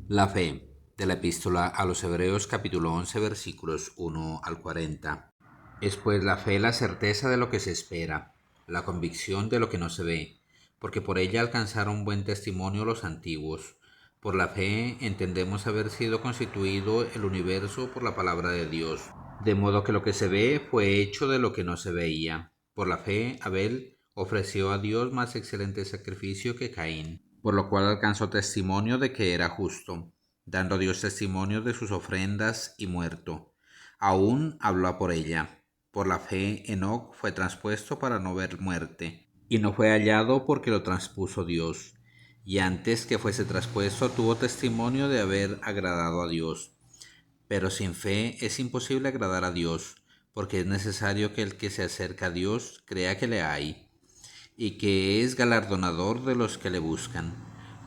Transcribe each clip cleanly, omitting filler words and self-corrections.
La fe de la epístola a los Hebreos capítulo 11 versículos 1 al 40. Es pues la fe la certeza de lo que se espera, la convicción de lo que no se ve, porque por ella alcanzaron buen testimonio los antiguos. Por la fe entendemos haber sido constituido el universo por la palabra de Dios, de modo que lo que se ve fue hecho de lo que no se veía. Por la fe Abel ofreció a Dios más excelente sacrificio que Caín, por lo cual alcanzó testimonio de que era justo, dando a Dios testimonio de sus ofrendas y muerto. Aún habló por ella. Por la fe Enoc fue traspuesto para no ver muerte, y no fue hallado porque lo traspuso Dios. Y antes que fuese traspuesto tuvo testimonio de haber agradado a Dios. Pero sin fe es imposible agradar a Dios, porque es necesario que el que se acerca a Dios crea que le hay, y que es galardonador de los que le buscan.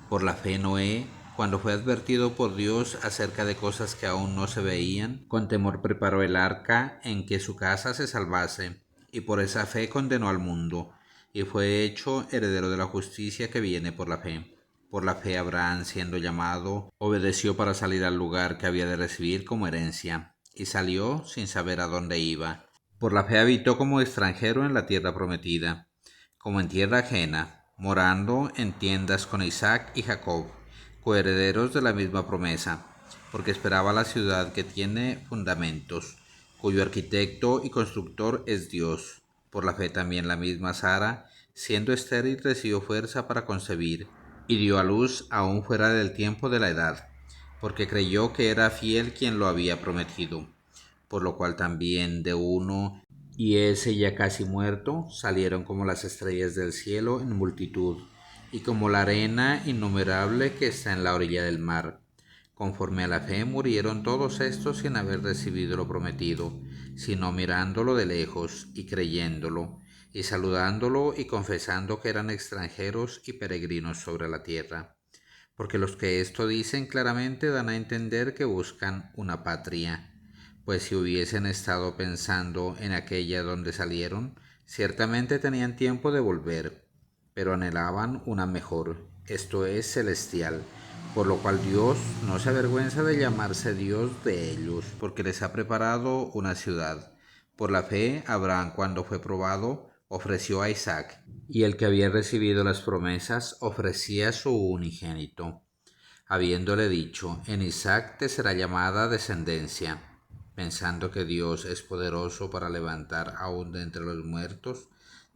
Por la fe Noé, cuando fue advertido por Dios acerca de cosas que aún no se veían, con temor preparó el arca en que su casa se salvase, y por esa fe condenó al mundo, y fue hecho heredero de la justicia que viene por la fe. Por la fe Abraham, siendo llamado, obedeció para salir al lugar que había de recibir como herencia, y salió sin saber a dónde iba. Por la fe habitó como extranjero en la tierra prometida, como en tierra ajena, morando en tiendas con Isaac y Jacob, coherederos de la misma promesa, porque esperaba la ciudad que tiene fundamentos, cuyo arquitecto y constructor es Dios. Por la fe también la misma Sara, siendo estéril, recibió fuerza para concebir, y dio a luz aún fuera del tiempo de la edad, porque creyó que era fiel quien lo había prometido. Por lo cual también de uno, y ese ya casi muerto, salieron como las estrellas del cielo en multitud, y como la arena innumerable que está en la orilla del mar. Conforme a la fe murieron todos estos sin haber recibido lo prometido, sino mirándolo de lejos y creyéndolo, y saludándolo y confesando que eran extranjeros y peregrinos sobre la tierra. Porque los que esto dicen claramente dan a entender que buscan una patria, pues si hubiesen estado pensando en aquella donde salieron, ciertamente tenían tiempo de volver, pero anhelaban una mejor, esto es celestial, por lo cual Dios no se avergüenza de llamarse Dios de ellos, porque les ha preparado una ciudad. Por la fe, Abraham, cuando fue probado, ofreció a Isaac, y el que había recibido las promesas ofrecía su unigénito, habiéndole dicho: en Isaac te será llamada descendencia, pensando que Dios es poderoso para levantar aún de entre los muertos,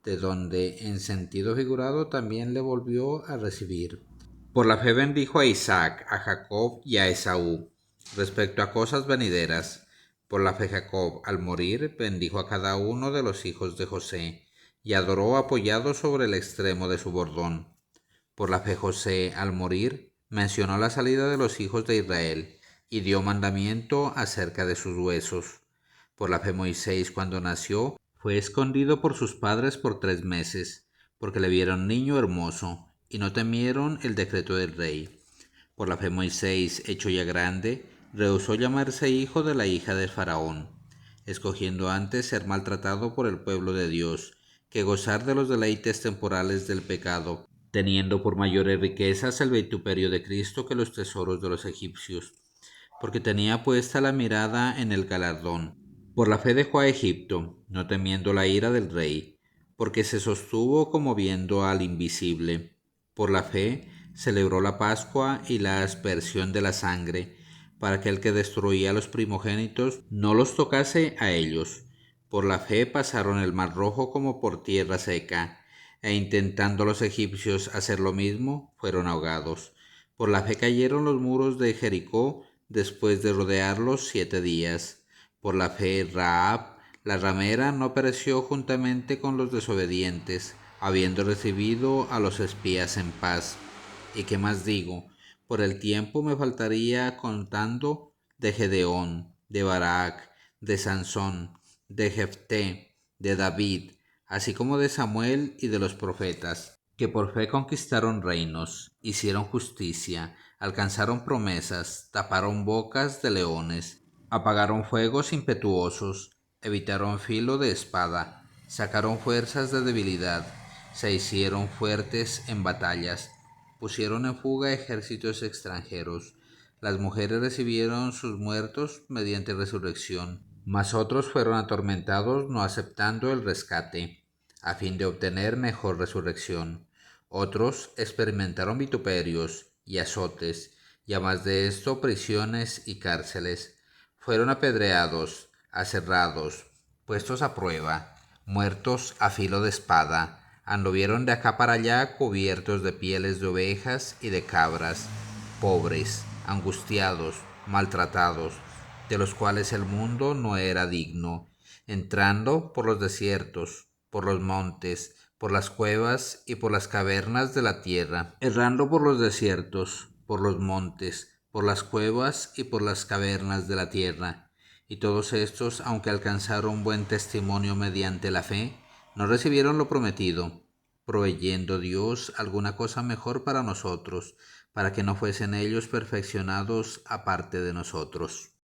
de donde en sentido figurado también le volvió a recibir. Por la fe bendijo a Isaac, a Jacob y a Esaú, respecto a cosas venideras. Por la fe Jacob, al morir, bendijo a cada uno de los hijos de José, y adoró apoyado sobre el extremo de su bordón. Por la fe José, al morir, mencionó la salida de los hijos de Israel, y dio mandamiento acerca de sus huesos. Por la fe Moisés, cuando nació, fue escondido por sus padres por 3 meses, porque le vieron niño hermoso, y no temieron el decreto del rey. Por la fe Moisés, hecho ya grande, rehusó llamarse hijo de la hija del faraón, escogiendo antes ser maltratado por el pueblo de Dios, que gozar de los deleites temporales del pecado, teniendo por mayores riquezas el vituperio de Cristo que los tesoros de los egipcios, porque tenía puesta la mirada en el galardón. Por la fe dejó a Egipto, no temiendo la ira del rey, porque se sostuvo como viendo al invisible. Por la fe celebró la Pascua y la aspersión de la sangre, para que el que destruía a los primogénitos no los tocase a ellos. Por la fe pasaron el mar rojo como por tierra seca, e intentando los egipcios hacer lo mismo, fueron ahogados. Por la fe cayeron los muros de Jericó después de rodearlos 7 días. Por la fe Rahab, la ramera, no pereció juntamente con los desobedientes, habiendo recibido a los espías en paz. ¿Y qué más digo? Por el tiempo me faltaría contando de Gedeón, de Barak, de Sansón, de Jefté, de David, así como de Samuel y de los profetas, que por fe conquistaron reinos, hicieron justicia, alcanzaron promesas, taparon bocas de leones, apagaron fuegos impetuosos, evitaron filo de espada, sacaron fuerzas de debilidad, se hicieron fuertes en batallas, pusieron en fuga ejércitos extranjeros, Las mujeres recibieron sus muertos mediante resurrección, mas otros fueron atormentados no aceptando el rescate, a fin de obtener mejor resurrección. Otros experimentaron vituperios y azotes, y además de esto prisiones y cárceles. Fueron apedreados, aserrados, puestos a prueba, muertos a filo de espada. Anduvieron de acá para allá cubiertos de pieles de ovejas y de cabras, pobres, angustiados, maltratados, de los cuales el mundo no era digno, entrando por los desiertos, por los montes, por las cuevas y por las cavernas de la tierra, errando por los desiertos, por los montes, por las cuevas y por las cavernas de la tierra. Y todos estos, aunque alcanzaron buen testimonio mediante la fe, no recibieron lo prometido, proveyendo Dios alguna cosa mejor para nosotros, para que no fuesen ellos perfeccionados aparte de nosotros.